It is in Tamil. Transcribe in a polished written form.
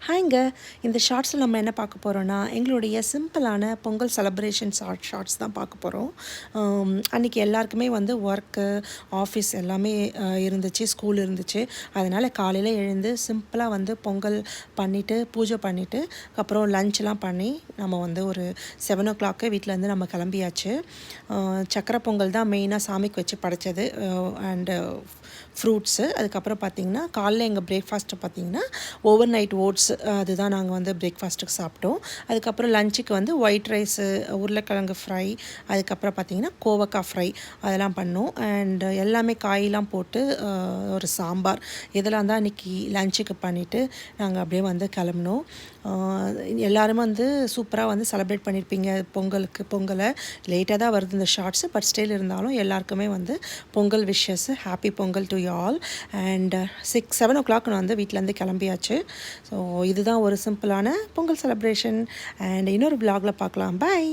ஹாய்ங்க. இந்த ஷார்ட்ஸில் நம்ம என்ன பார்க்க போகிறோன்னா, எங்களுடைய சிம்பிளான பொங்கல் செலிப்ரேஷன் ஷார்ட்ஸ் தான் பார்க்க போகிறோம். அன்றைக்கி எல்லாருக்குமே வந்து ஒர்க்கு, ஆஃபீஸ் எல்லாமே இருந்துச்சு, ஸ்கூல் இருந்துச்சு. அதனால் காலையில் எழுந்து சிம்பிளாக வந்து பொங்கல் பண்ணிவிட்டு, பூஜை பண்ணிவிட்டு, அப்புறம் லன்ச்லாம் பண்ணி நம்ம வந்து ஒரு 7 வீட்டிலேருந்து நம்ம கிளம்பியாச்சு. சக்கரை பொங்கல் தான் மெயினாக சாமிக்கு வச்சு படைச்சது. And fruits. அதுக்கப்புறம் பார்த்திங்கன்னா காலைல எங்கள் பிரேக்ஃபாஸ்ட்டு பார்த்திங்கன்னா ஓவர் நைட் ஓட்ஸ் அதுதான் நாங்கள் வந்து பிரேக்ஃபாஸ்ட்டுக்கு சாப்பிட்டோம். அதுக்கப்புறம் லஞ்சுக்கு வந்து ஒயிட் ரைஸு, உருளைக்கிழங்கு ஃப்ரை, அதுக்கப்புறம் பார்த்திங்கன்னா கோவக்காய் ஃப்ரை அதெல்லாம் பண்ணோம். அண்டு எல்லாமே காயெலாம் போட்டு ஒரு சாம்பார் இதெல்லாம் தான் அன்றைக்கி லஞ்சுக்கு பண்ணிவிட்டு நாங்கள் அப்படியே வந்து கிளம்புனோம். எல்லோருமே வந்து சூப்பராக வந்து செலிப்ரேட் பண்ணியிருப்பீங்க பொங்கலை. லேட்டாக தான் வருது இந்த ஷார்ட்ஸு, பட் ஸ்டில் இருந்தாலும் எல்லாருக்குமே வந்து Pongal wishes, happy Pongal to you all. And 7 நான் வந்து வீட்டிலேருந்து கிளம்பியாச்சு. ஸோ இதுதான் ஒரு சிம்பிளான பொங்கல் செலிப்ரேஷன். அண்ட் இன்னொரு விலாகில் பார்க்கலாம். பை.